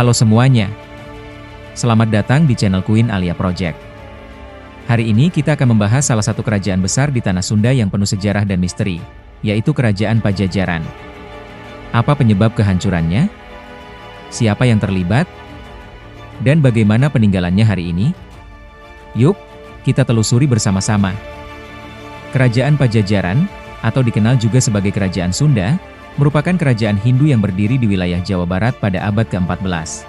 Halo semuanya, selamat datang di channel Queen Alia Project. Hari ini kita akan membahas salah satu kerajaan besar di tanah Sunda yang penuh sejarah dan misteri, yaitu Kerajaan Pajajaran. Apa penyebab kehancurannya? Siapa yang terlibat? Dan bagaimana peninggalannya hari ini? Yuk, kita telusuri bersama-sama. Kerajaan Pajajaran, atau dikenal juga sebagai Kerajaan Sunda, merupakan kerajaan Hindu yang berdiri di wilayah Jawa Barat pada abad ke-14.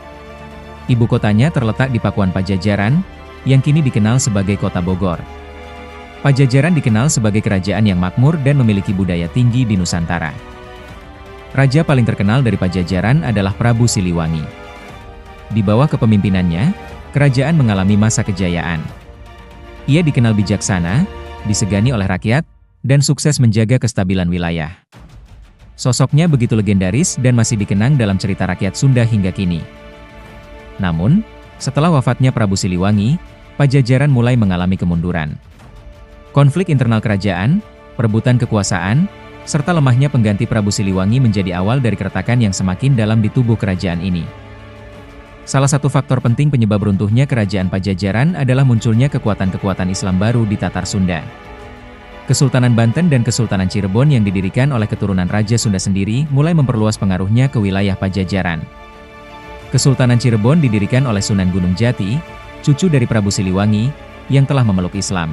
Ibu kotanya terletak di Pakuan Pajajaran, yang kini dikenal sebagai Kota Bogor. Pajajaran dikenal sebagai kerajaan yang makmur dan memiliki budaya tinggi di Nusantara. Raja paling terkenal dari Pajajaran adalah Prabu Siliwangi. Di bawah kepemimpinannya, kerajaan mengalami masa kejayaan. Ia dikenal bijaksana, disegani oleh rakyat, dan sukses menjaga kestabilan wilayah. Sosoknya begitu legendaris dan masih dikenang dalam cerita rakyat Sunda hingga kini. Namun, setelah wafatnya Prabu Siliwangi, Pajajaran mulai mengalami kemunduran. Konflik internal kerajaan, perebutan kekuasaan, serta lemahnya pengganti Prabu Siliwangi menjadi awal dari keretakan yang semakin dalam di tubuh kerajaan ini. Salah satu faktor penting penyebab runtuhnya Kerajaan Pajajaran adalah munculnya kekuatan-kekuatan Islam baru di Tatar Sunda. Kesultanan Banten dan Kesultanan Cirebon yang didirikan oleh keturunan Raja Sunda sendiri mulai memperluas pengaruhnya ke wilayah Pajajaran. Kesultanan Cirebon didirikan oleh Sunan Gunung Jati, cucu dari Prabu Siliwangi, yang telah memeluk Islam.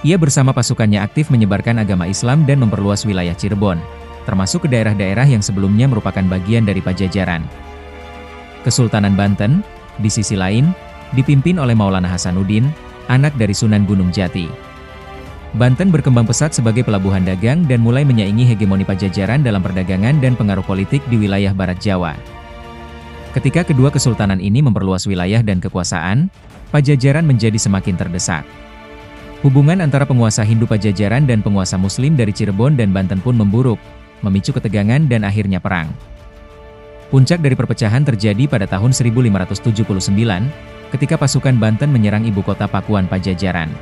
Ia bersama pasukannya aktif menyebarkan agama Islam dan memperluas wilayah Cirebon, termasuk ke daerah-daerah yang sebelumnya merupakan bagian dari Pajajaran. Kesultanan Banten, di sisi lain, dipimpin oleh Maulana Hasanuddin, anak dari Sunan Gunung Jati. Banten berkembang pesat sebagai pelabuhan dagang dan mulai menyaingi hegemoni Pajajaran dalam perdagangan dan pengaruh politik di wilayah Barat Jawa. Ketika kedua kesultanan ini memperluas wilayah dan kekuasaan, Pajajaran menjadi semakin terdesak. Hubungan antara penguasa Hindu Pajajaran dan penguasa Muslim dari Cirebon dan Banten pun memburuk, memicu ketegangan dan akhirnya perang. Puncak dari perpecahan terjadi pada tahun 1579, ketika pasukan Banten menyerang ibu kota Pakuan Pajajaran.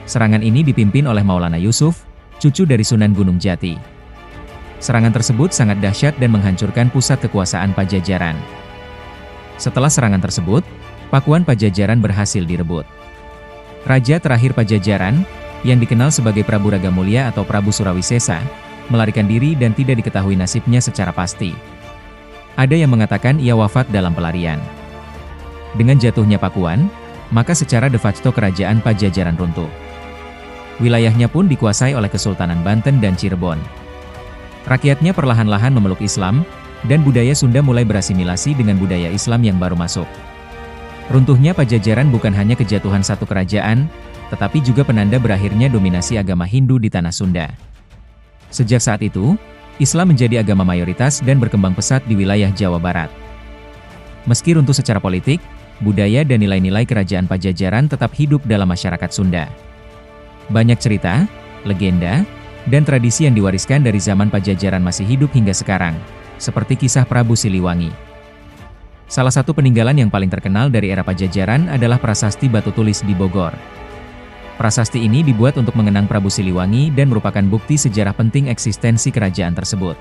Serangan ini dipimpin oleh Maulana Yusuf, cucu dari Sunan Gunung Jati. Serangan tersebut sangat dahsyat dan menghancurkan pusat kekuasaan Pajajaran. Setelah serangan tersebut, Pakuan Pajajaran berhasil direbut. Raja terakhir Pajajaran, yang dikenal sebagai Prabu Ragamulya atau Prabu Surawisesa, melarikan diri dan tidak diketahui nasibnya secara pasti. Ada yang mengatakan ia wafat dalam pelarian. Dengan jatuhnya Pakuan, maka secara de facto kerajaan Pajajaran runtuh. Wilayahnya pun dikuasai oleh Kesultanan Banten dan Cirebon. Rakyatnya perlahan-lahan memeluk Islam, dan budaya Sunda mulai berasimilasi dengan budaya Islam yang baru masuk. Runtuhnya Pajajaran bukan hanya kejatuhan satu kerajaan, tetapi juga penanda berakhirnya dominasi agama Hindu di tanah Sunda. Sejak saat itu, Islam menjadi agama mayoritas dan berkembang pesat di wilayah Jawa Barat. Meski runtuh secara politik, budaya dan nilai-nilai kerajaan Pajajaran tetap hidup dalam masyarakat Sunda. Banyak cerita, legenda, dan tradisi yang diwariskan dari zaman Pajajaran masih hidup hingga sekarang, seperti kisah Prabu Siliwangi. Salah satu peninggalan yang paling terkenal dari era Pajajaran adalah prasasti batu tulis di Bogor. Prasasti ini dibuat untuk mengenang Prabu Siliwangi dan merupakan bukti sejarah penting eksistensi kerajaan tersebut.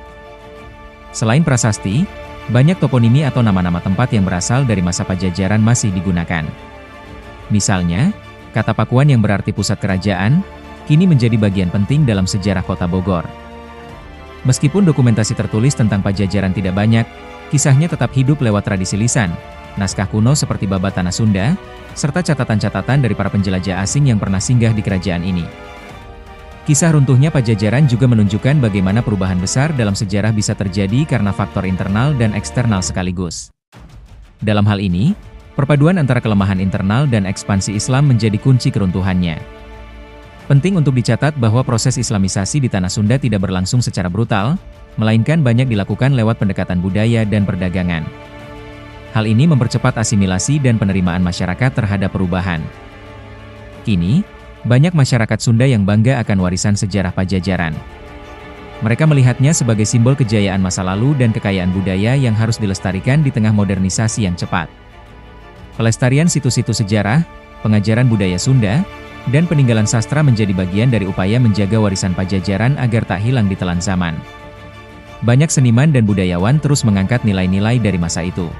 Selain prasasti, banyak toponimi atau nama-nama tempat yang berasal dari masa Pajajaran masih digunakan. Misalnya, kata Pakuan yang berarti pusat kerajaan, kini menjadi bagian penting dalam sejarah kota Bogor. Meskipun dokumentasi tertulis tentang Pajajaran tidak banyak, kisahnya tetap hidup lewat tradisi lisan, naskah kuno seperti Babat Tanah Sunda, serta catatan-catatan dari para penjelajah asing yang pernah singgah di kerajaan ini. Kisah runtuhnya Pajajaran juga menunjukkan bagaimana perubahan besar dalam sejarah bisa terjadi karena faktor internal dan eksternal sekaligus. Dalam hal ini, perpaduan antara kelemahan internal dan ekspansi Islam menjadi kunci keruntuhannya. Penting untuk dicatat bahwa proses Islamisasi di tanah Sunda tidak berlangsung secara brutal, melainkan banyak dilakukan lewat pendekatan budaya dan perdagangan. Hal ini mempercepat asimilasi dan penerimaan masyarakat terhadap perubahan. Kini, banyak masyarakat Sunda yang bangga akan warisan sejarah Pajajaran. Mereka melihatnya sebagai simbol kejayaan masa lalu dan kekayaan budaya yang harus dilestarikan di tengah modernisasi yang cepat. Pelestarian situs-situs sejarah, pengajaran budaya Sunda, dan peninggalan sastra menjadi bagian dari upaya menjaga warisan Pajajaran agar tak hilang di telan zaman. Banyak seniman dan budayawan terus mengangkat nilai-nilai dari masa itu.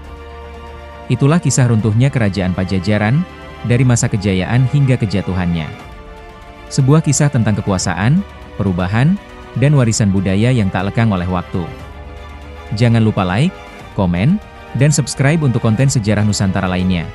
Itulah kisah runtuhnya Kerajaan Pajajaran, dari masa kejayaan hingga kejatuhannya. Sebuah kisah tentang kekuasaan, perubahan, dan warisan budaya yang tak lekang oleh waktu. Jangan lupa like, komen, dan subscribe untuk konten sejarah Nusantara lainnya.